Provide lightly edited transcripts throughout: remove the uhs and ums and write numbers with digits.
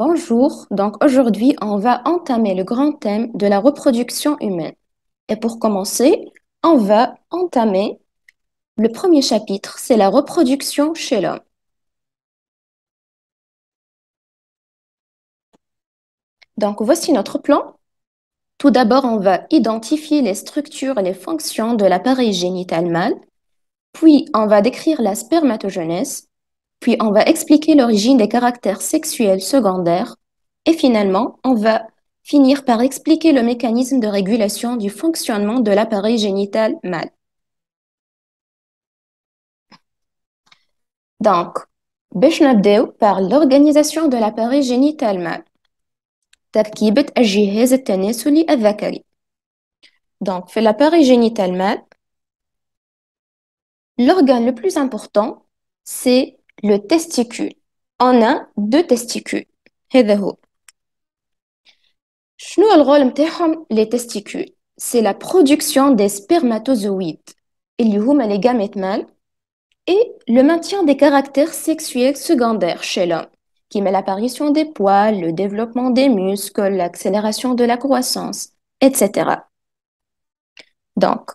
Bonjour, donc aujourd'hui on va entamer le grand thème de la reproduction humaine. Et pour commencer, on va entamer le premier chapitre, c'est la reproduction chez l'homme. Donc voici notre plan. Tout d'abord, on va identifier les structures et les fonctions de l'appareil génital mâle, puis on va décrire la spermatogenèse, puis on va expliquer l'origine des caractères sexuels secondaires, et finalement, on va finir par expliquer le mécanisme de régulation du fonctionnement de l'appareil génital mâle. Donc, باش نبداو par l'organisation de l'appareil génital mâle. تركيبة الجهاز التناسلي الذكري. Donc, في l'appareil génital mâle, l'organe le plus important, c'est le testicule. On a deux testicules. هذا هو. شنو الغول متاعهم les testicules? C'est la production des spermatozoïdes اللي هما les gamètes mâles et le maintien des caractères sexuels secondaires chez l'homme, qui met l'apparition des poils, le développement des muscles, l'accélération de la croissance, etc. Donc,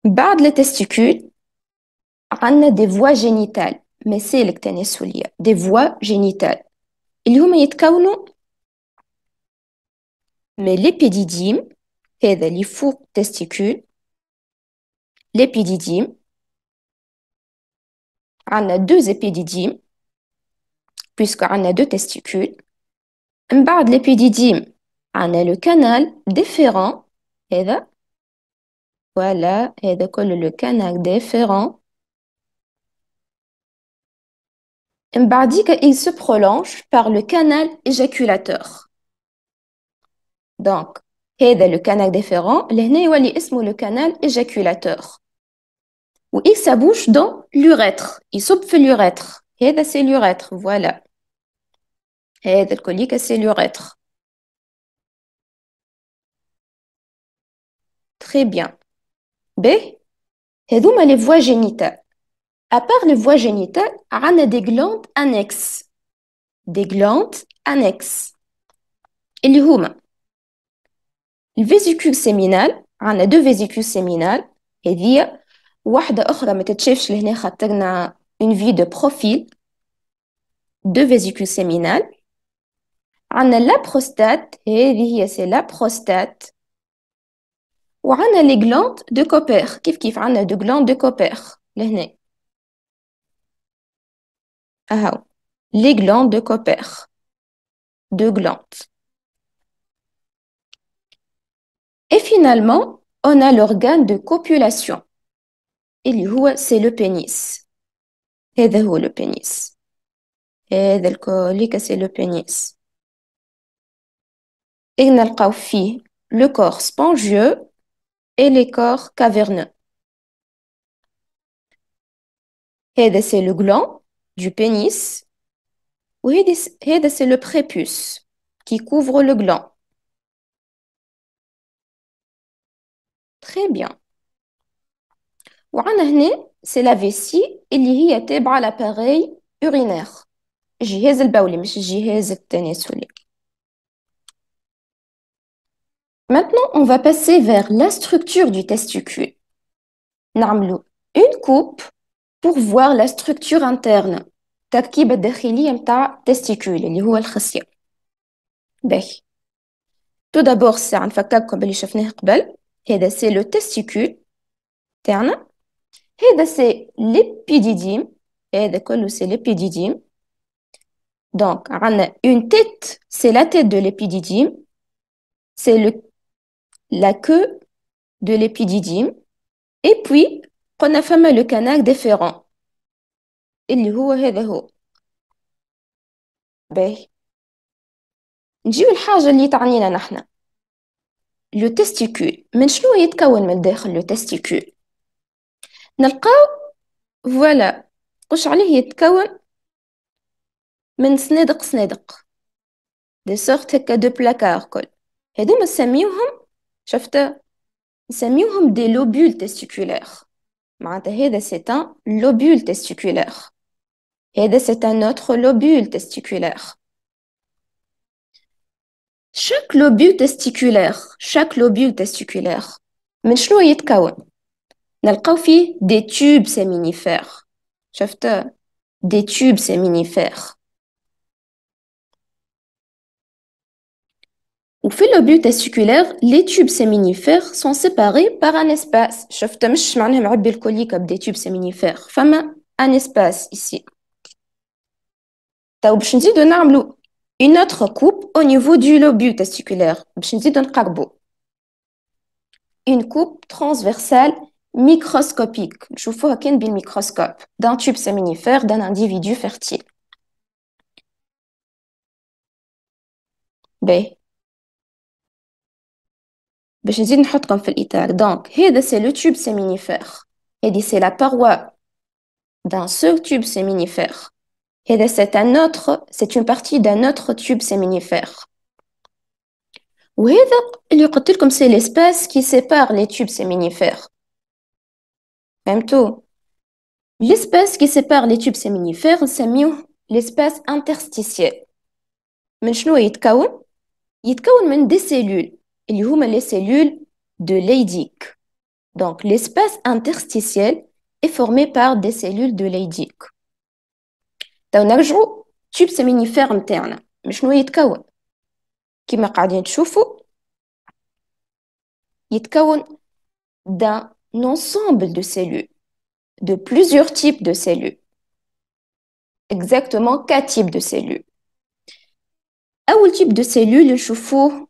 بعد les testicules, on a des voies génitales, mais c'est التناسلية, des voies génitales. اللي هما يتكونوا من l'épididyme, هذا اللي فوق testicule, l'épididyme, on a deux épididymes, puisqu'on a deux testicules. من بعد l'épididyme, on a le canal déférent, هذا, voilà, هذا كله le canal déférent. من بعديك, il se prolonge par le canal éjaculateur. Donc, هذا le canal déférent, لهنا يولي اسمه le canal éjaculateur. Où il s'abouche dans l'urètre. Il صب في l'urètre. هذا c'est l'urètre, voilà. هذا الكوليك c'est l'urètre. Très bien. B. هذوما les voies génitales. À part les voies génitales, on a des glandes annexes. Des glandes annexes. اللي هما الفيزيكول سيمينال. عندنا deux vésicules séminales. هذه واحدة أخرى ما تتشافش لهنا خاطرنا une vue de profil. Deux vésicules séminales. عندنا la prostate. هذه هي c'est la prostate. وعندنا les glandes de Cooper. كيف عندنا deux glandes de Cooper لهنا. أهو les glandes de Cooper. Deux glandes. Et finalement, on a l'organe de copulation. اللي هو c'est le pénis. هذا هو le pénis. هذا الكوليك c'est le pénis. Et نلقاو فيه le corps spongieux et les corps caverneux. هذا c'est le gland du pénis. وهذا c'est le prépuce qui couvre le gland. Très bien. وعندنا هنا c'est la vessie اللي هي تابعة l'appareil urinaire. الجهاز البولي مش الجهاز التناسلي. Maintenant, on va passer vers la structure du testicule. نعملو une coupe pour voir la structure interne. التركيبة الداخلية متاع testicule اللي هو الخصية. باهي. Tout d'abord, c'est نفكركم باللي شفناه قبل. هذا c'est le testicule تاعنا. هذا c'est l'épididyme. هذا كله c'est l'épididyme. Donc, on a une tête, c'est la tête de l'épididyme. C'est la queue de l'épididyme. Et puis, on a fameux le canal déférent. اللي هو هذا هو. باهي. نجيو الحاجة اللي تعنينا نحنا. لو تستيكول. من شنو يتكون من داخل لو تستيكول؟ نلقاو فوالا قش عليه يتكون من صنادق صنادق. دي سورت هكا دو بلاكار كل. هذوما نسميوهم شفت نسميوهم دي لوبول تستيكولير. معناتها هذا c'est un lobule testiculaire. هذا c'est un autre lobule testiculaire. chaque lobule testiculaire من شنو يتكون نلقاو فيه des tubes séminifères شفت des tubes séminifères وفي اللوبule testiculaire les tubes séminifères sont séparés par un espace شفت مش معناها معبي الكل يكب des tubes séminifères فما un espace ici تو باش نزيدو نعملو une autre coupe au niveau du lobule testiculaire باش نزيدو نقربو une coupe transversale microscopique نشوفوها كان بالميكروسكوب d'un tube séminifère d'un individu fertile باهي باش نزيد نحطكم في الإطار donc هذا c'est le tube séminifère هذه c'est la paroi d'un seul tube séminifère هذا c'est une partie d'un autre tube séminifère وهذا اللي قلت لكم c'est l'espace qui sépare les tubes séminifères فهمتوا l'espace qui sépare les tubes séminifères نسميوه l'espace interstitiel من شنو يتكون من des cellules اللي هما les cellules de Leydig donc l'espace interstitiel est formé par des cellules de Leydig تو نرجعوا tube séminifère متاعنا من شنو يتكون كما قاعدين تشوفوا يتكون d'un ensemble de cellules de plusieurs types de cellules exactement 4 types de cellules أول type de cellules نشوفوه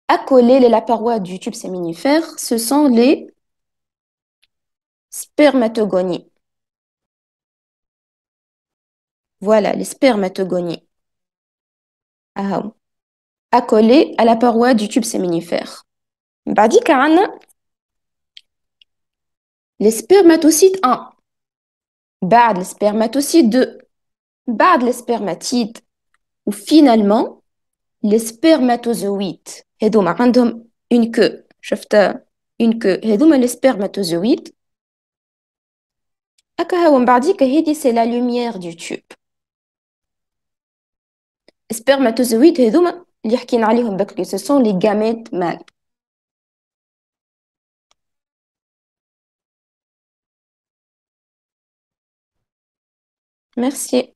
accolés à la paroi du tube séminifère ce sont les spermatogonies voilà les spermatogonies accolés à la paroi du tube séminifère بعديك عنا les spermatocytes 1 بعد les spermatocytes 2 بعد les spermatides وفينالمون les spermatozoïdes هذوما عندهم une queue شفتها une queue هذوما les spermatozoïdes هكا هو من بعديك هذه c'est la lumière du tube spermatozoïdes هذوما اللي حكينا عليهم بكري ce sont les gamètes mâles merci